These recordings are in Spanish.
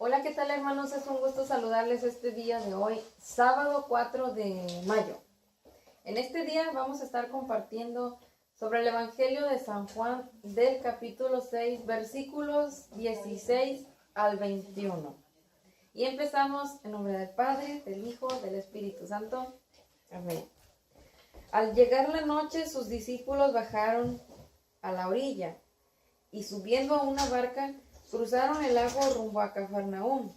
Hola, ¿qué tal, hermanos? Es un gusto saludarles este día de hoy, sábado 4 de mayo. En este día vamos a estar compartiendo sobre el Evangelio de San Juan del capítulo 6, versículos 16 al 21. Y empezamos en nombre del Padre, del Hijo, del Espíritu Santo. Amén. Al llegar la noche, sus discípulos bajaron a la orilla y subiendo a una barca, cruzaron el lago rumbo a Cafarnaúm.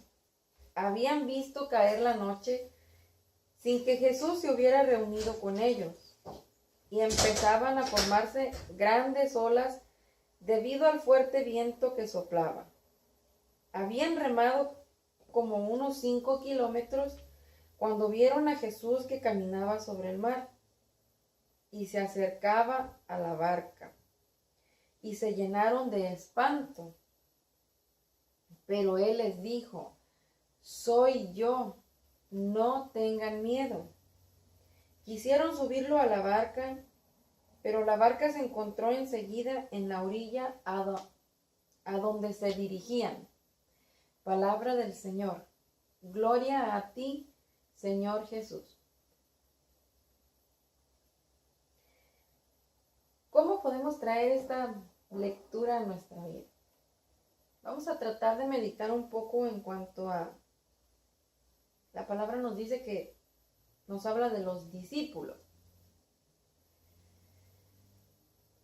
Habían visto caer la noche sin que Jesús se hubiera reunido con ellos, y empezaban a formarse grandes olas debido al fuerte viento que soplaba. Habían remado como unos 5 kilómetros cuando vieron a Jesús que caminaba sobre el mar y se acercaba a la barca, y se llenaron de espanto. Pero él les dijo: soy yo, no tengan miedo. Quisieron subirlo a la barca, pero la barca se encontró enseguida en la orilla a donde se dirigían. Palabra del Señor. Gloria a ti, Señor Jesús. ¿Cómo podemos traer esta lectura a nuestra vida? Vamos a tratar de meditar un poco en cuanto a... La palabra nos dice que nos habla de los discípulos.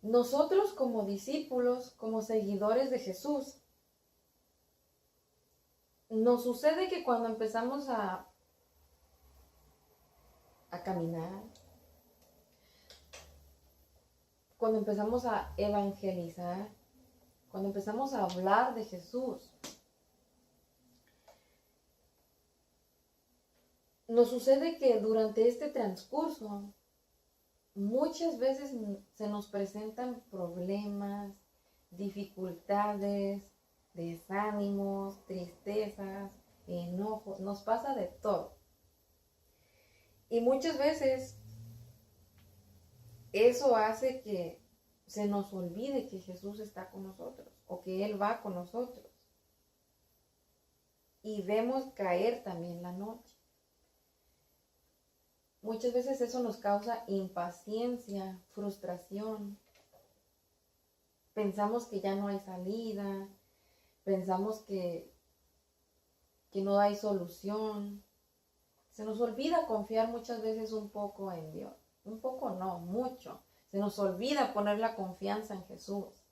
Nosotros como discípulos, como seguidores de Jesús, nos sucede que cuando empezamos a caminar, cuando empezamos a evangelizar, cuando empezamos a hablar de Jesús, nos sucede que durante este transcurso muchas veces se nos presentan problemas, dificultades, desánimos, tristezas, enojos, nos pasa de todo. Y muchas veces eso hace que se nos olvide que Jesús está con nosotros o que Él va con nosotros. Y vemos caer también la noche. Muchas veces eso nos causa impaciencia, frustración. Pensamos que ya no hay salida, pensamos que no hay solución. Se nos olvida confiar muchas veces un poco en Dios. Un poco no, mucho. Se nos olvida poner la confianza en Jesús.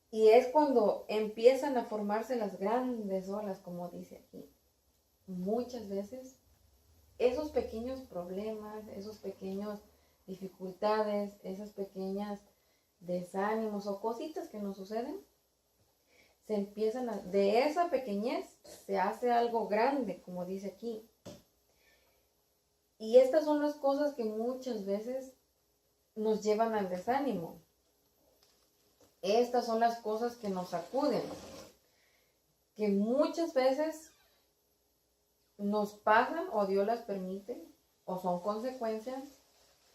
Y es cuando empiezan a formarse las grandes olas, como dice aquí. Muchas veces esos pequeños problemas, esos pequeños dificultades, esas pequeñas desánimos o cositas que nos suceden, se empiezan de esa pequeñez se hace algo grande, como dice aquí. Y estas son las cosas que muchas veces nos llevan al desánimo. Estas son las cosas que nos sacuden, que muchas veces nos pasan o Dios las permite o son consecuencias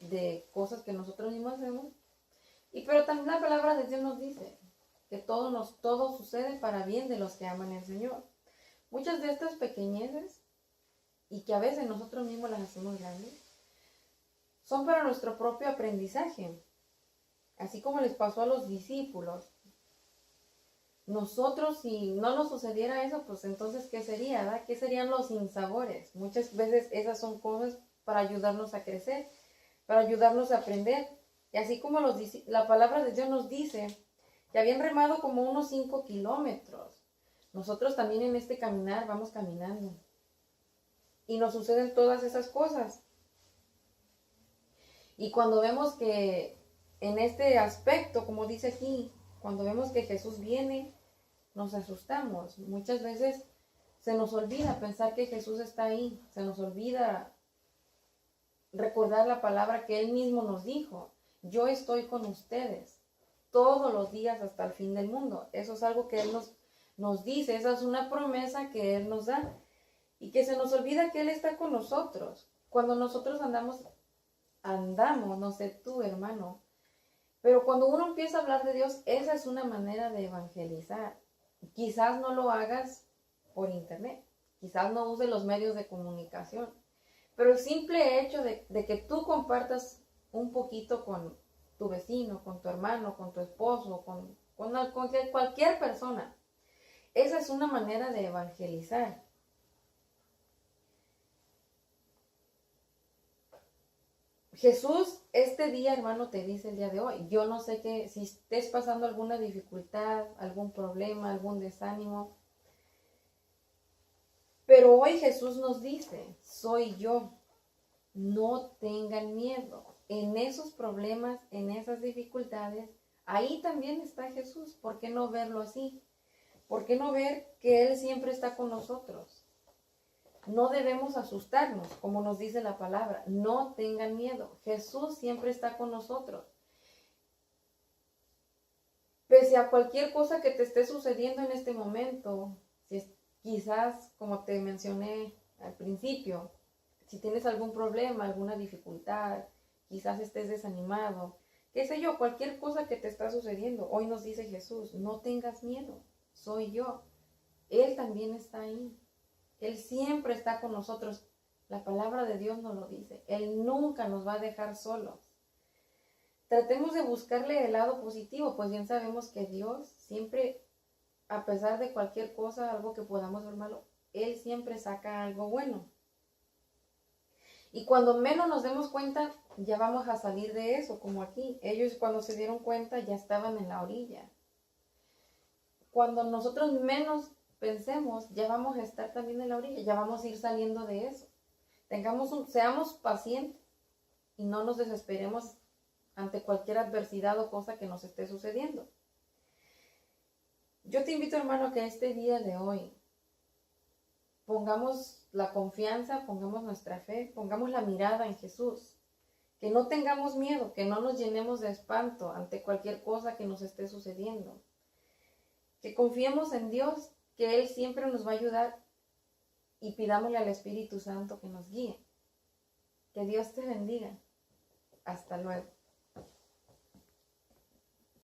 de cosas que nosotros mismos hacemos. Pero también la palabra de Dios nos dice que todo sucede para bien de los que aman al Señor. Muchas de estas pequeñeces, y que a veces nosotros mismos las hacemos grandes, son para nuestro propio aprendizaje. Así como les pasó a los discípulos. Nosotros, si no nos sucediera eso, pues entonces, ¿qué sería? ¿Verdad? ¿Qué serían los sinsabores? Muchas veces esas son cosas para ayudarnos a crecer, para ayudarnos a aprender. Y así como la palabra de Dios nos dice que habían remado como unos 5 kilómetros. Nosotros también en este caminar vamos caminando. Y nos suceden todas esas cosas. Y cuando vemos que en este aspecto, como dice aquí, cuando vemos que Jesús viene, nos asustamos. Muchas veces se nos olvida pensar que Jesús está ahí. Se nos olvida recordar la palabra que Él mismo nos dijo. Yo estoy con ustedes todos los días hasta el fin del mundo. Eso es algo que Él nos dice. Esa es una promesa que Él nos da. Y que se nos olvida que Él está con nosotros. Cuando nosotros andamos, no sé tú, hermano, pero cuando uno empieza a hablar de Dios, esa es una manera de evangelizar. Quizás no lo hagas por internet, quizás no uses los medios de comunicación, pero el simple hecho de que tú compartas un poquito con tu vecino, con tu hermano, con tu esposo, con cualquier persona, esa es una manera de evangelizar. Jesús este día, hermano, te dice el día de hoy, yo no sé si estés pasando alguna dificultad, algún problema, algún desánimo, pero hoy Jesús nos dice, soy yo, no tengan miedo. En esos problemas, en esas dificultades, ahí también está Jesús. ¿Por qué no verlo así? ¿Por qué no ver que Él siempre está con nosotros? No debemos asustarnos, como nos dice la palabra. No tengan miedo. Jesús siempre está con nosotros. Pese a cualquier cosa que te esté sucediendo en este momento, quizás, como te mencioné al principio, si tienes algún problema, alguna dificultad, quizás estés desanimado, qué sé yo, cualquier cosa que te está sucediendo, hoy nos dice Jesús, no tengas miedo, soy yo. Él también está ahí. Él siempre está con nosotros. La palabra de Dios nos lo dice. Él nunca nos va a dejar solos. Tratemos de buscarle el lado positivo, pues bien sabemos que Dios siempre, a pesar de cualquier cosa, algo que podamos ver malo, Él siempre saca algo bueno. Y cuando menos nos demos cuenta, ya vamos a salir de eso, como aquí. Ellos cuando se dieron cuenta ya estaban en la orilla. Cuando nosotros menos pensemos, ya vamos a estar también en la orilla, ya vamos a ir saliendo de eso. Seamos pacientes y no nos desesperemos ante cualquier adversidad o cosa que nos esté sucediendo. Yo te invito, hermano, que este día de hoy pongamos la confianza, pongamos nuestra fe, pongamos la mirada en Jesús. Que no tengamos miedo, que no nos llenemos de espanto ante cualquier cosa que nos esté sucediendo. Que confiemos en Dios, que Él siempre nos va a ayudar y pidámosle al Espíritu Santo que nos guíe. Que Dios te bendiga. Hasta luego.